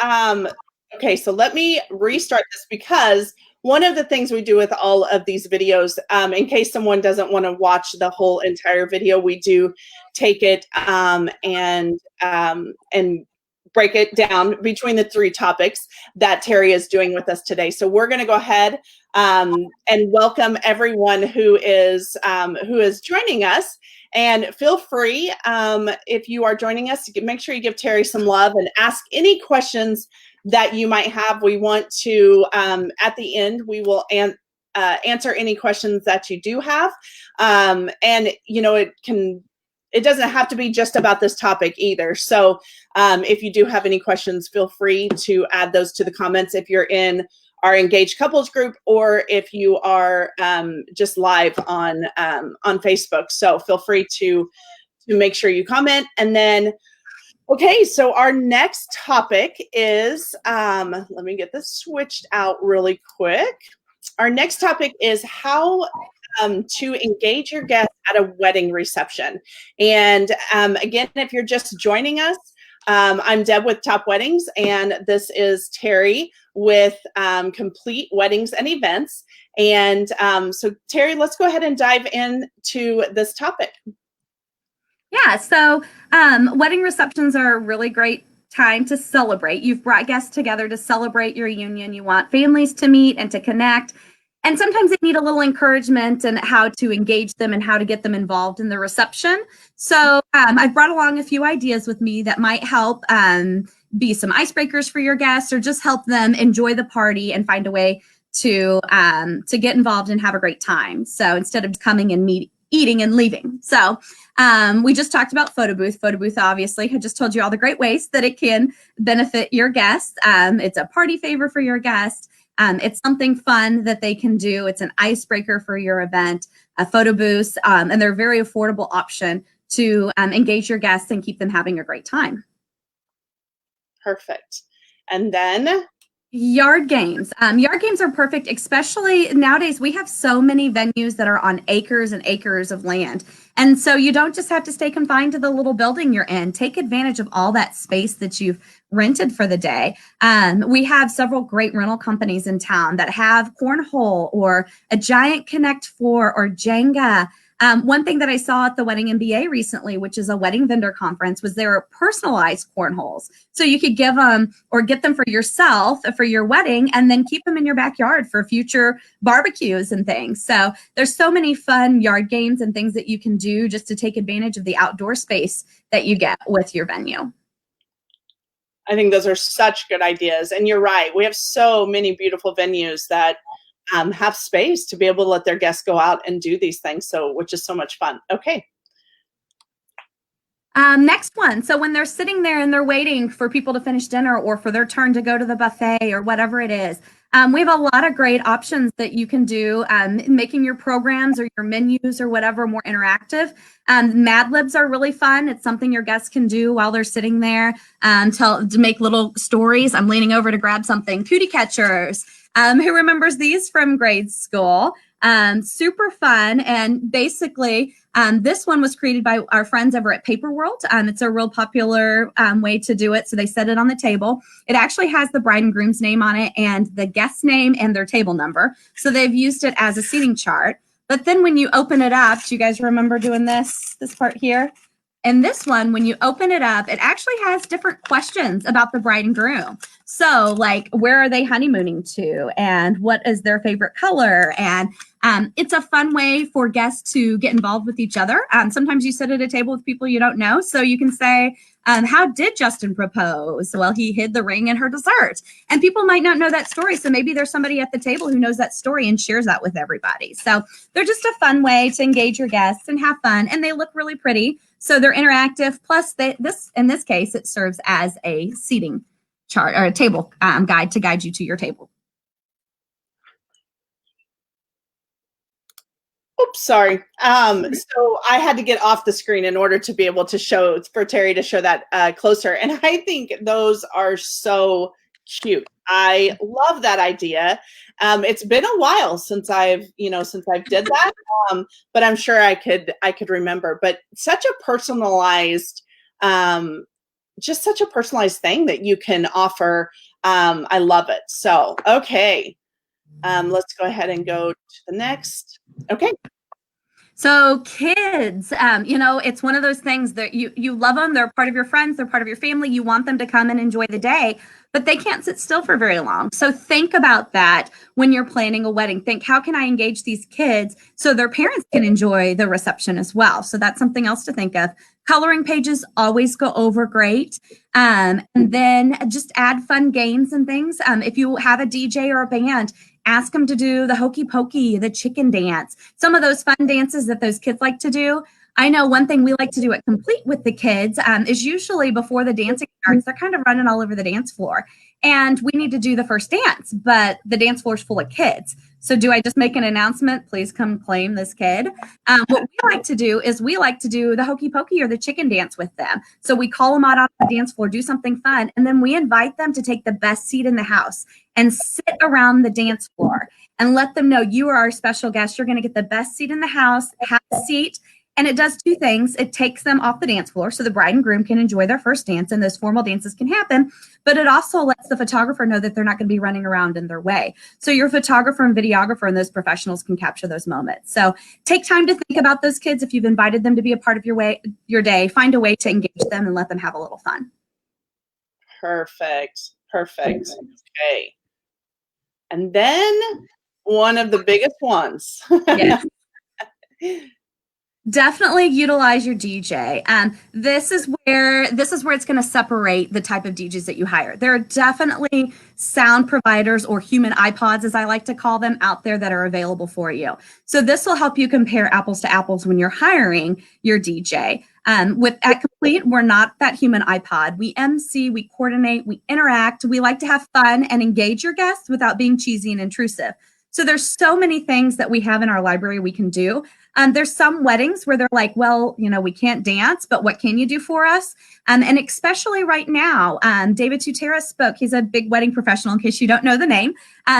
Um, okay, so let me restart this because one of the things we do with all of these videos, in case someone doesn't want to watch the whole entire video, we do take it and break it down between the 3 topics that Terrie is doing with us today. So we're going to go ahead and welcome everyone who is joining us. And feel free, if you are joining us, to make sure you give Terrie some love and ask any questions that you might have. We want to, at the end, we will answer any questions that you do have. And, you know, it doesn't have to be just about this topic either. So if you do have any questions, feel free to add those to the comments if you're in our engaged couples group or if you are just live on Facebook. So feel free to make sure you comment. And then, okay, so our next topic is, let me get this switched out really quick. Our next topic is how to engage your guests at a wedding reception. And again, if you're just joining us, I'm Deb with Top Weddings, and this is Terrie with Complete Weddings and Events. And so Terrie, let's go ahead and dive into this topic. Yeah, so wedding receptions are a really great time to celebrate. You've brought guests together to celebrate your union. You want families to meet and to connect. And sometimes they need a little encouragement in how to engage them and how to get them involved in the reception. So I've brought along a few ideas with me that might help be some icebreakers for your guests or just help them enjoy the party and find a way to get involved and have a great time. So instead of coming and eating and leaving. So we just talked about photo booth. Photo booth, obviously, I just told you all the great ways that it can benefit your guests. It's a party favor for your guest. It's something fun that they can do. It's an icebreaker for your event, a photo booth, and they're a very affordable option to engage your guests and keep them having a great time. Perfect. And then yard games. Yard games are perfect, especially nowadays. We have so many venues that are on acres and acres of land. And so you don't just have to stay confined to the little building you're in. Take advantage of all that space that you've rented for the day. We have several great rental companies in town that have cornhole or a giant Connect Four or Jenga. One thing that I saw at the Wedding MBA recently, which is a wedding vendor conference, was there were personalized cornholes. So you could give them or get them for yourself for your wedding and then keep them in your backyard for future barbecues and things. So there's so many fun yard games and things that you can do just to take advantage of the outdoor space that you get with your venue. I think those are such good ideas. And you're right. We have so many beautiful venues that have space to be able to let their guests go out and do these things. So, which is so much fun. Okay. Next one. So when they're sitting there and they're waiting for people to finish dinner or for their turn to go to the buffet or whatever it is, we have a lot of great options that you can do, making your programs or your menus or whatever more interactive. Mad Libs are really fun. It's something your guests can do while they're sitting there to make little stories. I'm leaning over to grab something. Cootie catchers. Who remembers these from grade school? Super fun. And basically, this one was created by our friends over at Paper World. It's a real popular way to do it. So they set it on the table. It actually has the bride and groom's name on it and the guest name and their table number. So they've used it as a seating chart. But then when you open it up, do you guys remember doing this part here? And this one, when you open it up, it actually has different questions about the bride and groom. So like, where are they honeymooning to? And what is their favorite color? And it's a fun way for guests to get involved with each other. Sometimes you sit at a table with people you don't know. So you can say, how did Justin propose? Well, he hid the ring in her dessert. And people might not know that story. So maybe there's somebody at the table who knows that story and shares that with everybody. So they're just a fun way to engage your guests and have fun. And they look really pretty. So they're interactive. Plus, in this case, it serves as a seating chart or a table guide to guide you to your table. Oops, sorry. So I had to get off the screen in order to be able to for Terrie to show that closer. And I think those are so cute. I love that idea. It's been a while since I've did that, but I'm sure I could remember. But such a personalized just such a personalized thing that you can offer. I love it. So, okay. Let's go ahead and go to the next. Okay. So kids, it's one of those things that you love them. They're part of your friends. They're part of your family. You want them to come and enjoy the day, but they can't sit still for very long. So think about that when you're planning a wedding. Think, how can I engage these kids so their parents can enjoy the reception as well? So that's something else to think of. Coloring pages always go over great. And then just add fun games and things. If you have a DJ or a band, ask them to do the hokey pokey, the chicken dance, some of those fun dances that those kids like to do. I know one thing we like to do at Complete with the kids is usually before the dancing starts, they're kind of running all over the dance floor. And we need to do the first dance, but the dance floor is full of kids. So do I just make an announcement? Please come claim this kid. What we like to do is we like to do the hokey pokey or the chicken dance with them. So we call them out on the dance floor, do something fun, and then we invite them to take the best seat in the house and sit around the dance floor and let them know you are our special guest. You're going to get the best seat in the house, have a seat. And it does two things. It takes them off the dance floor so the bride and groom can enjoy their first dance and those formal dances can happen. But it also lets the photographer know that they're not going to be running around in their way. So your photographer and videographer and those professionals can capture those moments. So take time to think about those kids. If you've invited them to be a part of your day, find a way to engage them and let them have a little fun. Perfect. Okay. And then one of the biggest ones. Yes. Definitely utilize your DJ. This is where it's going to separate the type of DJs that you hire. There are definitely sound providers or human iPods, as I like to call them, out there that are available for you. So this will help you compare apples to apples when you're hiring your DJ. At Complete, we're not that human iPod. We MC, we coordinate, we interact. We like to have fun and engage your guests without being cheesy and intrusive. So there's so many things that we have in our library we can do. There's some weddings where they're like, well, we can't dance, but what can you do for us? And especially right now, David Tutera spoke. He's a big wedding professional, in case you don't know the name.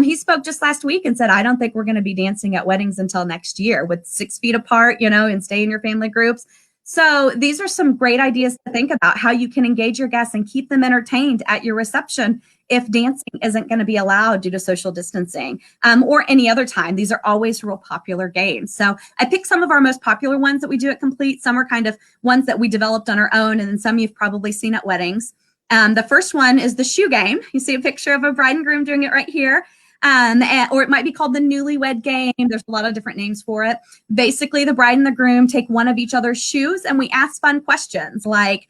He spoke just last week and said, I don't think we're going to be dancing at weddings until next year with 6 feet apart, and stay in your family groups. So these are some great ideas to think about how you can engage your guests and keep them entertained at your reception if dancing isn't going to be allowed due to social distancing or any other time. These are always real popular games. So I picked some of our most popular ones that we do at Complete. Some are kind of ones that we developed on our own, and then some you've probably seen at weddings. The first one is the shoe game. You see a picture of a bride and groom doing it right here. Or it might be called the newlywed game. There's a lot of different names for it. Basically, the bride and the groom take one of each other's shoes and we ask fun questions like,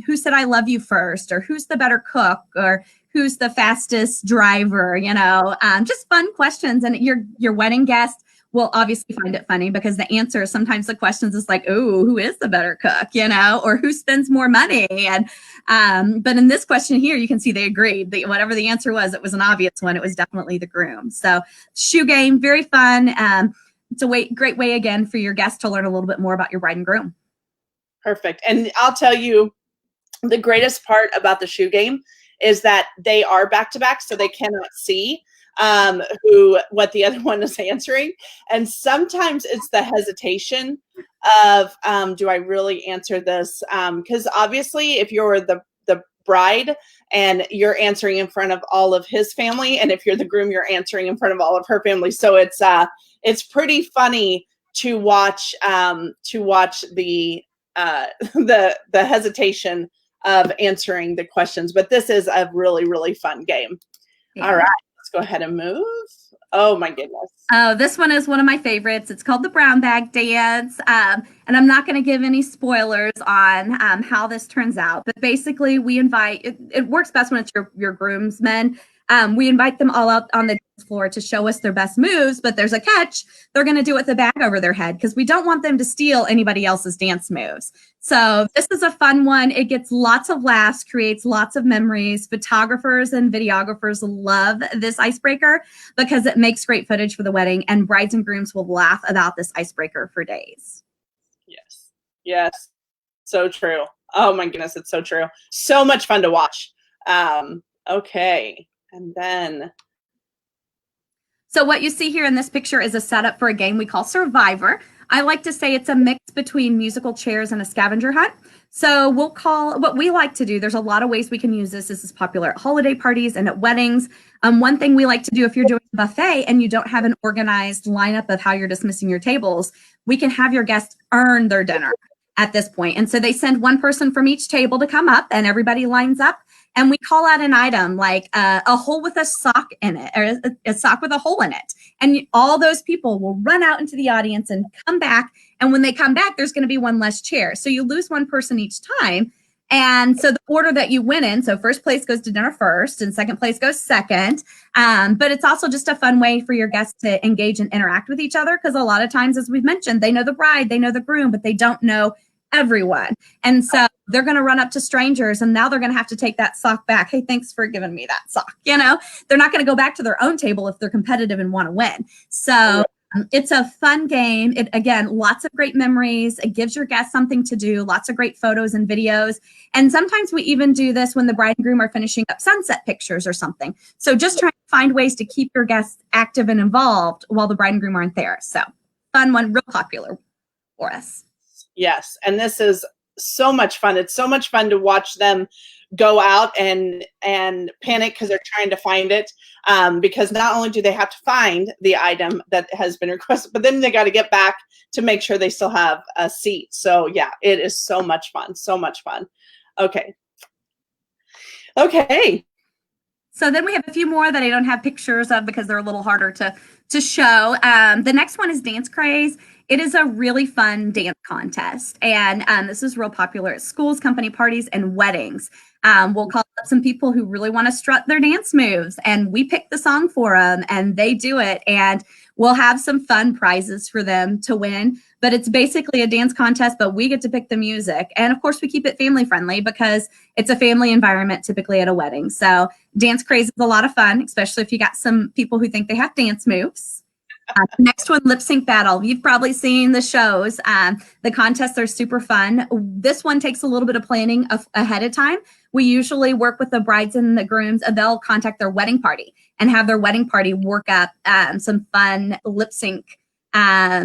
who said I love you first? Or who's the better cook? Or who's the fastest driver? Just fun questions. And your wedding guest will obviously find it funny because the answer, sometimes the questions is like, oh, who is the better cook, or who spends more money? And but in this question here, you can see they agreed that whatever the answer was, it was an obvious one. It was definitely the groom. So shoe game, very fun. It's a great way, again, for your guests to learn a little bit more about your bride and groom. Perfect. And I'll tell you, the greatest part about the shoe game is that they are back to back, so they cannot see what the other one is answering. And sometimes it's the hesitation of, do I really answer this? Because obviously if you're the bride and you're answering in front of all of his family, and if you're the groom, you're answering in front of all of her family. So it's pretty funny to watch the hesitation of answering the questions. But this is a really, really fun game. Yeah. All right. Let's go ahead and move. Oh my goodness. Oh, this one is one of my favorites. It's called the brown bag dance. And I'm not going to give any spoilers on how this turns out, but basically we invite, it works best when it's your groomsmen. We invite them all out on the dance floor to show us their best moves, but there's a catch. They're going to do it with a bag over their head because we don't want them to steal anybody else's dance moves. So this is a fun one. It gets lots of laughs, creates lots of memories. Photographers and videographers love this icebreaker because it makes great footage for the wedding, and brides and grooms will laugh about this icebreaker for days. Yes. So true. Oh my goodness, it's so true. So much fun to watch. Okay. And then. So what you see here in this picture is a setup for a game we call Survivor. I like to say it's a mix between musical chairs and a scavenger hunt. So we'll call what we like to do. There's a lot of ways we can use this. This is popular at holiday parties and at weddings. One thing we like to do if you're doing a buffet and you don't have an organized lineup of how you're dismissing your tables, we can have your guests earn their dinner at this point. And so they send one person from each table to come up and everybody lines up. And we call out an item like a hole with a sock in it, or a sock with a hole in it. And all those people will run out into the audience and come back. And when they come back, there's going to be one less chair. So you lose one person each time. And so the order that you win in, so first place goes to dinner first and second place goes second. But it's also just a fun way for your guests to engage and interact with each other. Because a lot of times, as we've mentioned, they know the bride, they know the groom, but they don't know everyone. And so they're going to run up to strangers and now they're going to have to take that sock back. Hey, thanks for giving me that sock. You know, they're not going to go back to their own table if they're competitive and want to win. So it's a fun game. It, again, lots of great memories. It gives your guests something to do, lots of great photos and videos. And sometimes we even do this when the bride and groom are finishing up sunset pictures or something. So just trying to find ways to keep your guests active and involved while the bride and groom aren't there. So fun one, real popular for us. Yes. And this is so much fun. It's so much fun to watch them go out and panic because they're trying to find it. Because not only do they have to find the item that has been requested, but then they got to get back to make sure they still have a seat. So yeah, it is so much fun. So much fun. Okay. So then we have a few more that I don't have pictures of because they're a little harder to show. The next one is Dance Craze. It is a really fun dance contest. And this is real popular at schools, company parties, and weddings. We'll call up some people who really want to strut their dance moves, and we pick the song for them, and they do it. And we'll have some fun prizes for them to win. But it's basically a dance contest, but we get to pick the music. And of course, we keep it family friendly because it's a family environment typically at a wedding. So Dance Craze is a lot of fun, especially if you got some people who think they have dance moves. Next one, lip sync battle. You've probably seen the shows. The contests are super fun. This one takes a little bit of planning ahead of time. We usually work with the brides and the grooms, and they'll contact their wedding party and have their wedding party work up some fun lip sync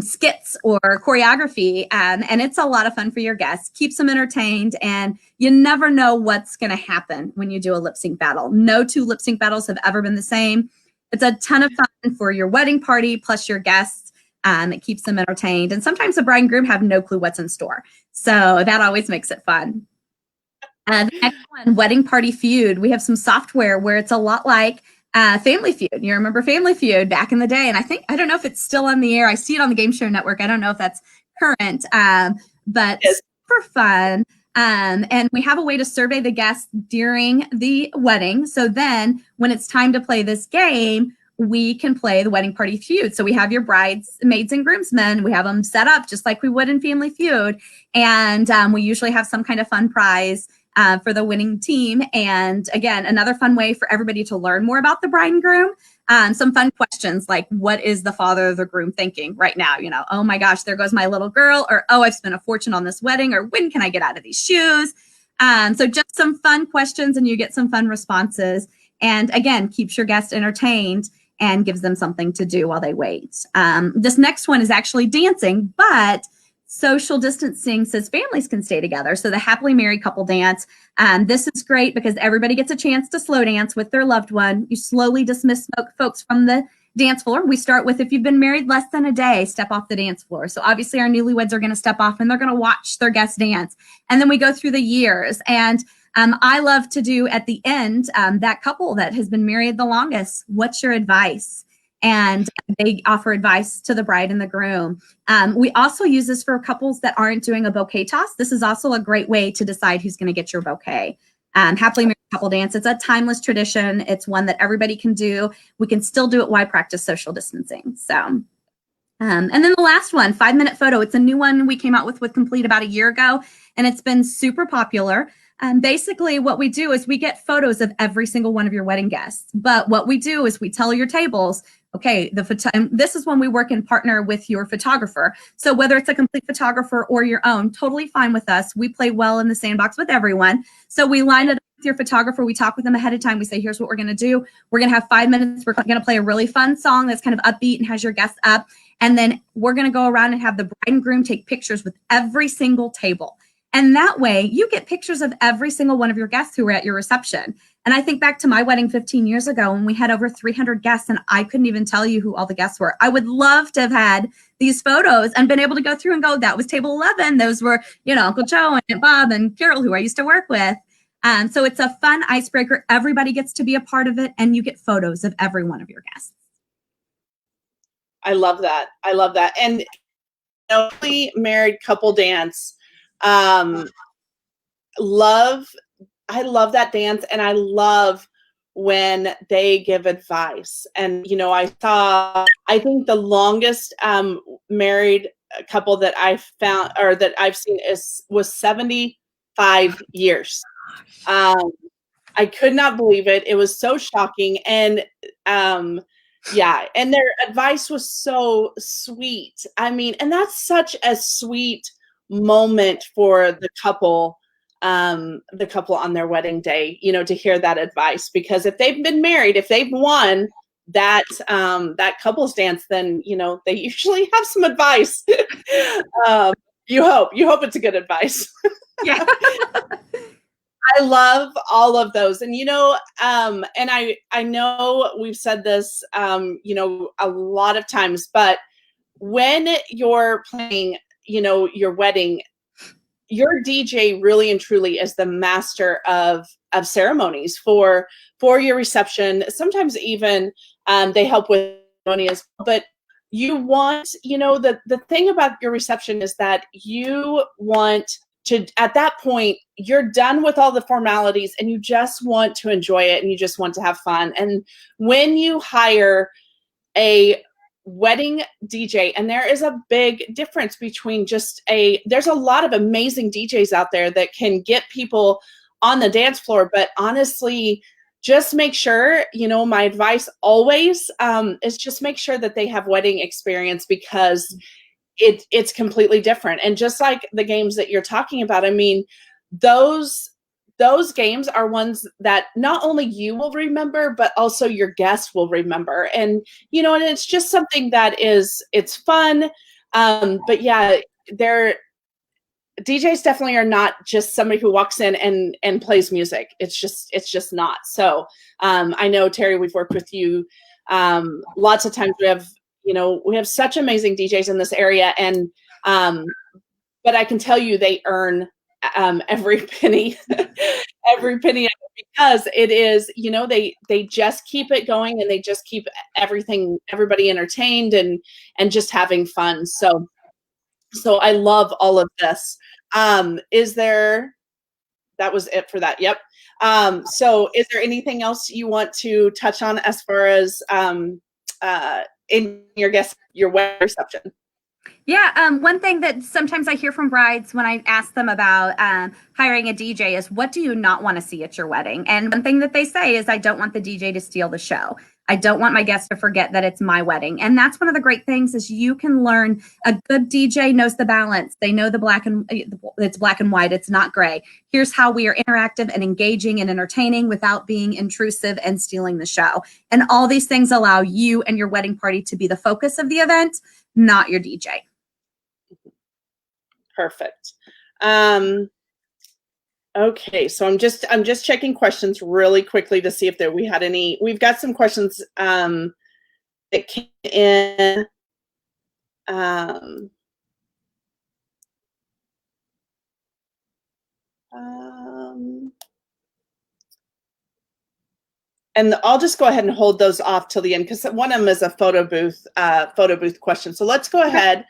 skits or choreography. And it's a lot of fun for your guests. Keeps them entertained, and you never know what's going to happen when you do a lip sync battle. No two lip sync battles have ever been the same. It's a ton of fun for your wedding party plus your guests. It keeps them entertained. And sometimes the bride and groom have no clue what's in store. So that always makes it fun. The next one, Wedding Party Feud. We have some software where it's a lot like Family Feud. You remember Family Feud back in the day. And I don't know if it's still on the air. I see it on the Game Show Network. I don't know if that's current, but super fun. And we have a way to survey the guests during the wedding. So then when it's time to play this game, we can play the Wedding Party Feud. So we have your bridesmaids and groomsmen. We have them set up just like we would in Family Feud. And we usually have some kind of fun prize for the winning team. And again, another fun way for everybody to learn more about the bride and groom. Some fun questions like, what is the father of the groom thinking right now? You know, oh my gosh, there goes my little girl, or, oh, I've spent a fortune on this wedding, or when can I get out of these shoes? So just some fun questions and you get some fun responses. And again, keeps your guests entertained and gives them something to do while they wait. This next one is actually dancing, but social distancing says families can stay together. So the happily married couple dance. This is great because everybody gets a chance to slow dance with their loved one. You slowly dismiss folks from the dance floor. We start with, if you've been married less than a day, step off the dance floor. So obviously our newlyweds are going to step off and they're going to watch their guests dance. And then we go through the years. And I love to do at the end, that couple that has been married the longest, what's your advice? And they offer advice to the bride and the groom. We also use this for couples that aren't doing a bouquet toss. This is also a great way to decide who's going to get your bouquet. Happily married couple dance. It's a timeless tradition. It's one that everybody can do. We can still do it while practice social distancing. So, and then the last one, 5-minute photo. It's a new one we came out with Complete about a year ago, and it's been super popular. Basically what we do is we get photos of every single one of your wedding guests. But what we do is we tell your tables, okay, this is when we work in partner with your photographer. So whether it's a complete photographer or your own, totally fine with us. We play well in the sandbox with everyone. So we line it up with your photographer, we talk with them ahead of time. We say, here's what we're going to do. We're going to have 5 minutes. We're going to play a really fun song that's kind of upbeat and has your guests up. And then we're going to go around and have the bride and groom take pictures with every single table. And that way you get pictures of every single one of your guests who were at your reception. And I think back to my wedding 15 years ago when we had over 300 guests and I couldn't even tell you who all the guests were. I would love to have had these photos and been able to go through and go, that was table 11. Those were, Uncle Joe and Aunt Bob and Carol, who I used to work with. So it's a fun icebreaker. Everybody gets to be a part of it and you get photos of every one of your guests. I love that. I love that. And married couple dance. I love that dance, and I love when they give advice. And I think the longest married couple that I've found or that I've seen was 75 years. I could not believe it. It was so shocking. And yeah, and their advice was so sweet. I mean, and that's such a sweet moment for the couple on their wedding day, to hear that advice. Because if they've been married, if they've won that couples dance, then they usually have some advice. You hope it's a good advice. Yeah. I love all of those. And, and I know we've said this, a lot of times, but when you're playing, your wedding, your DJ really and truly is the master of ceremonies for your reception. Sometimes even they help with ceremonies, but you want, the thing about your reception is that you want to, at that point, you're done with all the formalities and you just want to enjoy it and you just want to have fun. And when you hire a wedding DJ, and there is a big difference between there's a lot of amazing DJs out there that can get people on the dance floor, but honestly, just make sure, my advice always is just make sure that they have wedding experience, because it's completely different. And just like the games that you're talking about, I mean, those games are ones that not only you will remember, but also your guests will remember. And, and it's just something that it's fun. But yeah, DJs definitely are not just somebody who walks in and plays music. It's just not. So I know, Terrie, we've worked with you lots of times. We have such amazing DJs in this area, and but I can tell you they earn every penny, every penny of it, because it is, they just keep it going and they just keep everybody entertained and just having fun. So I love all of this. That was it for that. Yep. So is there anything else you want to touch on as far as in your wedding reception? Yeah, one thing that sometimes I hear from brides when I ask them about hiring a DJ is, what do you not want to see at your wedding? And one thing that they say is, I don't want the DJ to steal the show. I don't want my guests to forget that it's my wedding. And that's one of the great things, is you can learn. A good DJ knows the balance. They know it's black and white. It's not gray. Here's how we are interactive and engaging and entertaining without being intrusive and stealing the show. And all these things allow you and your wedding party to be the focus of the event, not your DJ. Perfect. Okay, so I'm just checking questions really quickly to see if we had any. We've got some questions that came in. And I'll just go ahead and hold those off till the end, because one of them is a photo booth question. So let's go ahead.